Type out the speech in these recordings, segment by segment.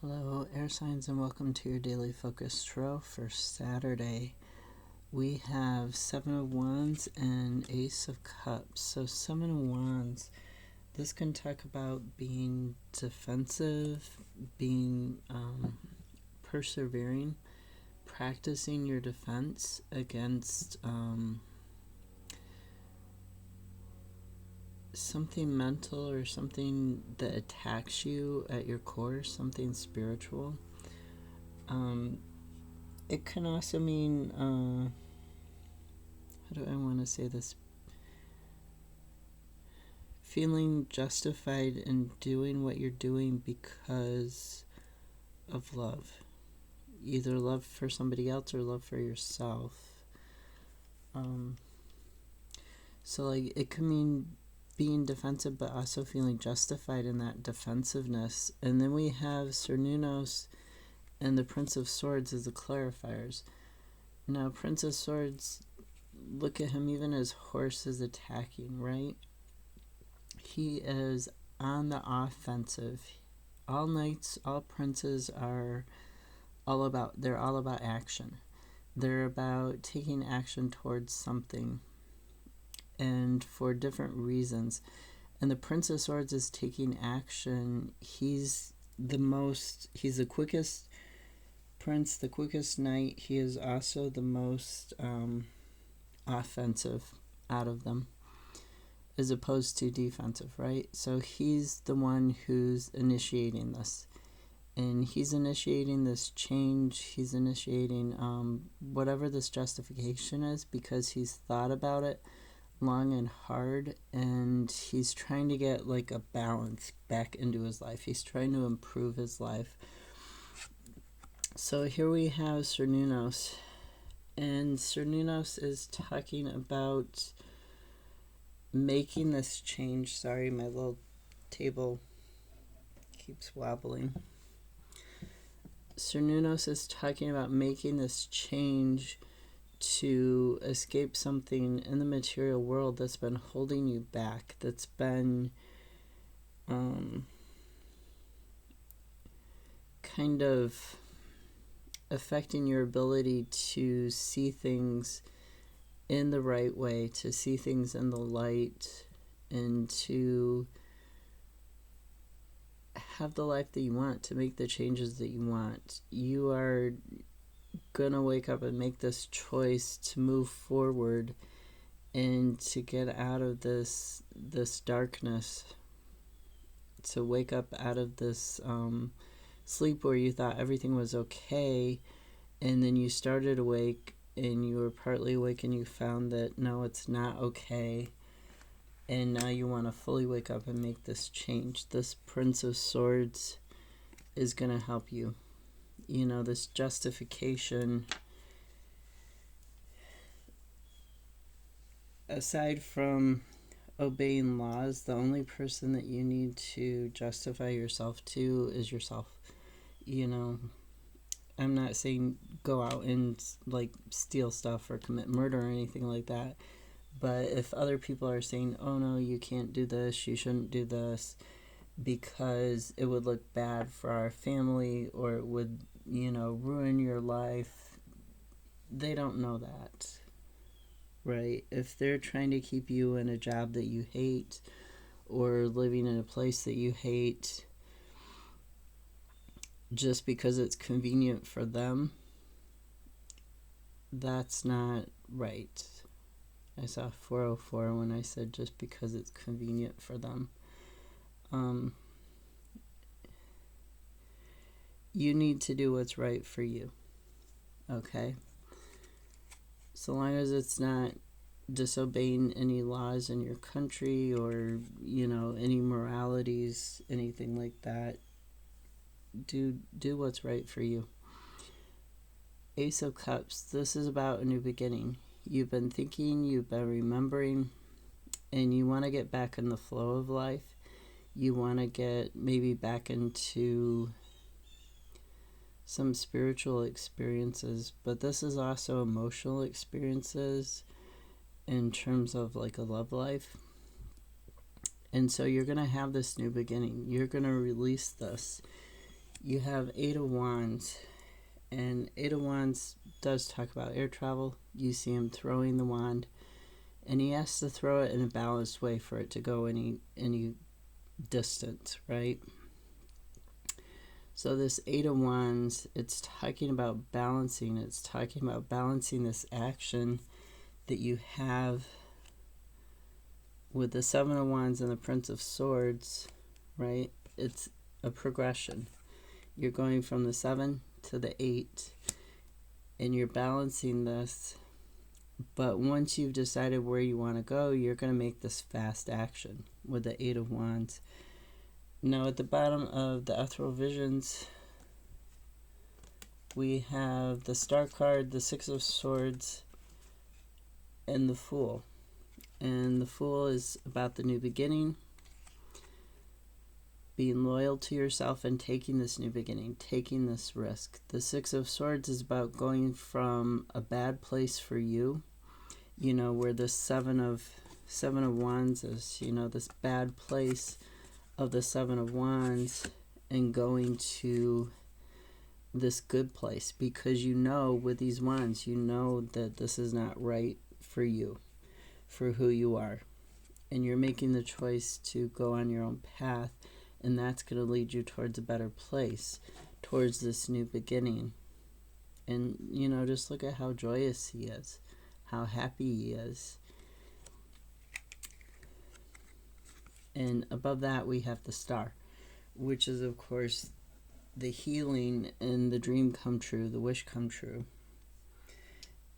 Hello, air signs, and welcome to your daily focus tarot for Saturday. We have Seven of Wands and Ace of Cups. So, Seven of Wands, this can talk about being defensive, being persevering, practicing your defense against something mental or something that attacks you at your core, something spiritual. It can also mean, how do I want to say this? Feeling justified in doing what you're doing because of love. Either love for somebody else or love for yourself. So, like, it can mean being defensive, but also feeling justified in that defensiveness. And then we have Cernunnos and the Prince of Swords as the clarifiers. Now, Prince of Swords, look at him, even his horse is attacking, right? He is on the offensive. All knights, all princes are they're all about action. They're about taking action towards something, and for different reasons. And the Prince of Swords is taking action. He's the quickest prince, the quickest knight. He is also the most offensive out of them, as opposed to defensive, right? So he's the one who's initiating this. And he's initiating this change. He's initiating whatever this justification is, because he's thought about it long and hard, and he's trying to get like a balance back into his life. He's trying to improve his life. So here we have Cernunnos, and Cernunnos is talking about making this change. Sorry, my little table keeps wobbling. Cernunnos is talking about making this change to escape something in the material world that's been holding you back, that's been kind of affecting your ability to see things in the right way, to see things in the light, and to have the life that you want, to make the changes that you want. You are gonna wake up and make this choice to move forward and to get out of this darkness, to wake up out of this sleep where you thought everything was okay, and then you started awake and you were partly awake and you found that no, it's not okay, and now you want to fully wake up and make this change. This Prince of Swords is gonna help you. You know, this justification, aside from obeying laws, the only person that you need to justify yourself to is yourself. You know, I'm not saying go out and like steal stuff or commit murder or anything like that, but if other people are saying, oh no, you can't do this, you shouldn't do this, because it would look bad for our family, or it would, you know, ruin your life, they don't know that, right? If they're trying to keep you in a job that you hate, or living in a place that you hate, just because it's convenient for them, that's not right. I saw 404 when I said just because it's convenient for them. You need to do what's right for you, okay? So long as it's not disobeying any laws in your country, or, you know, any moralities, anything like that, do what's right for you. Ace of Cups, this is about a new beginning. You've been thinking, you've been remembering, and you want to get back in the flow of life. You want to get maybe back into some spiritual experiences, but this is also emotional experiences in terms of like a love life. And so you're going to have this new beginning. You're going to release this. you have Eight of Wands, and Eight of Wands does talk about air travel. You see him throwing the wand, and he has to throw it in a balanced way for it to go any distance, right? So this Eight of Wands, it's talking about balancing. It's talking about balancing this action that you have with the Seven of Wands and the Prince of Swords, right? It's a progression. You're going from the 7 to the 8, and you're balancing this. But once you've decided where you want to go, you're going to make this fast action with the Eight of Wands. Now at the bottom of the Ethereal Visions, we have the Star card, the Six of Swords, and the Fool. And the Fool is about the new beginning, being loyal to yourself and taking this new beginning, taking this risk. The Six of Swords is about going from a bad place for you, you know, where the Seven of Wands is, you know, this bad place of the Seven of Wands, and going to this good place, because you know with these wands, you know that this is not right for you, for who you are, and you're making the choice to go on your own path, and that's going to lead you towards a better place, towards this new beginning. And you know, just look at how joyous he is, how happy he is. And above that we have the Star, which is of course the healing and the dream come true, the wish come true.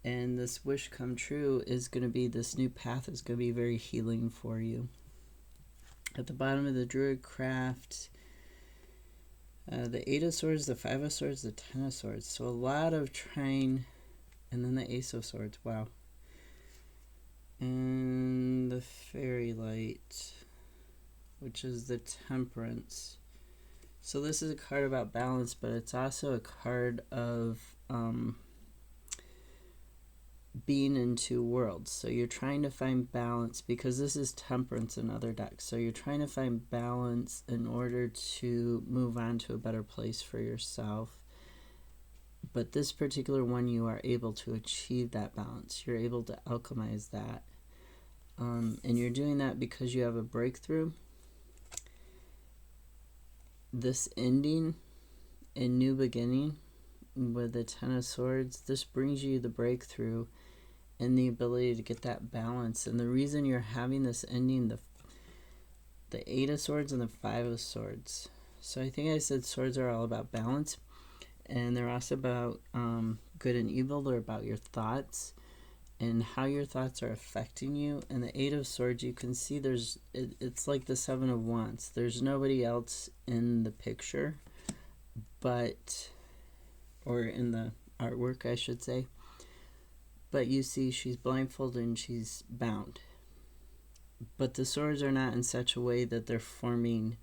And this wish come true is going to be, this new path is going to be very healing for you. At the bottom of the Druid craft, the Eight of Swords, the Five of Swords, the Ten of Swords. So a lot of trying, and then the Ace of Swords, wow. And the Fairy Light, which is the Temperance. So this is a card about balance, but it's also a card of being in two worlds. So you're trying to find balance, because this is Temperance in other decks. So you're trying to find balance in order to move on to a better place for yourself. But this particular one, you are able to achieve that balance. You're able to alchemize that. And you're doing that because you have a breakthrough. This ending and new beginning with the Ten of Swords, this brings you the breakthrough and the ability to get that balance. And the reason you're having this ending, the Eight of Swords and the Five of Swords. So I think I said swords are all about balance, and they're also about good and evil. They're about your thoughts and how your thoughts are affecting you. And the Eight of Swords, you can see it's like the Seven of Wands. There's nobody else in the picture, or in the artwork, I should say. But you see she's blindfolded and she's bound. But the swords are not in such a way that they're forming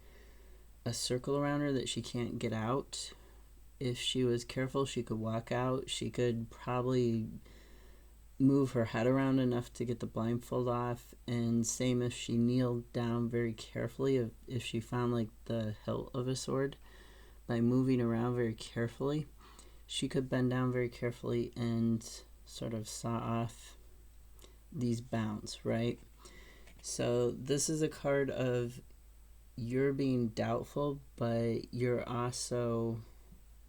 a circle around her that she can't get out. If she was careful, she could walk out. She could probably move her head around enough to get the blindfold off. And same if she kneeled down very carefully, if she found like the hilt of a sword, by moving around very carefully, she could bend down very carefully and sort of saw off these bounds, right? So this is a card of you're being doubtful, but you're also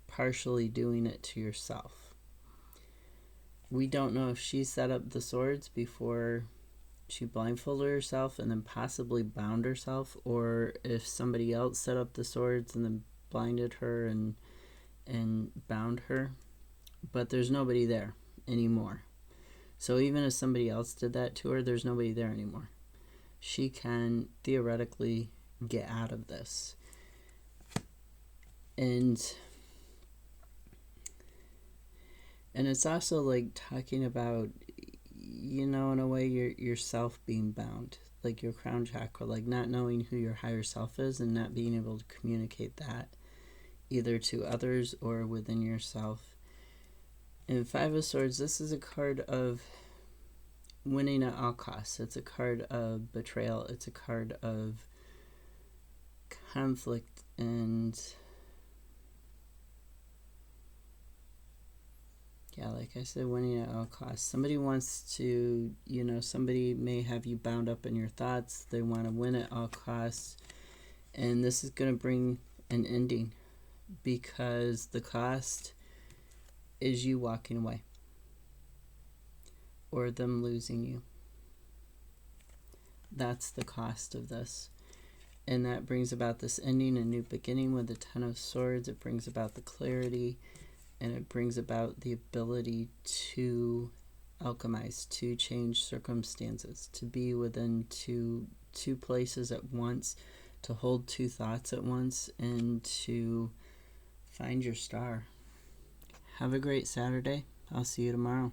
partially doing it to yourself. We don't know if she set up the swords before she blindfolded herself and then possibly bound herself, or if somebody else set up the swords and then blinded her and bound her. But there's nobody there anymore. So even if somebody else did that to her, there's nobody there anymore. She can theoretically get out of this. And it's also like talking about, you know, in a way, yourself being bound, like your crown chakra, like not knowing who your higher self is and not being able to communicate that either to others or within yourself. And Five of Swords, this is a card of winning at all costs. It's a card of betrayal. It's a card of conflict and Yeah, like I said, winning at all costs. Somebody wants to, somebody may have you bound up in your thoughts. They want to win at all costs. And this is going to bring an ending, because the cost is you walking away or them losing you. That's the cost of this. And that brings about this ending, a new beginning with the Ten of Swords. It brings about the clarity, and it brings about the ability to alchemize, to change circumstances, to be within two places at once, to hold two thoughts at once, and to find your star. Have a great Saturday. I'll see you tomorrow.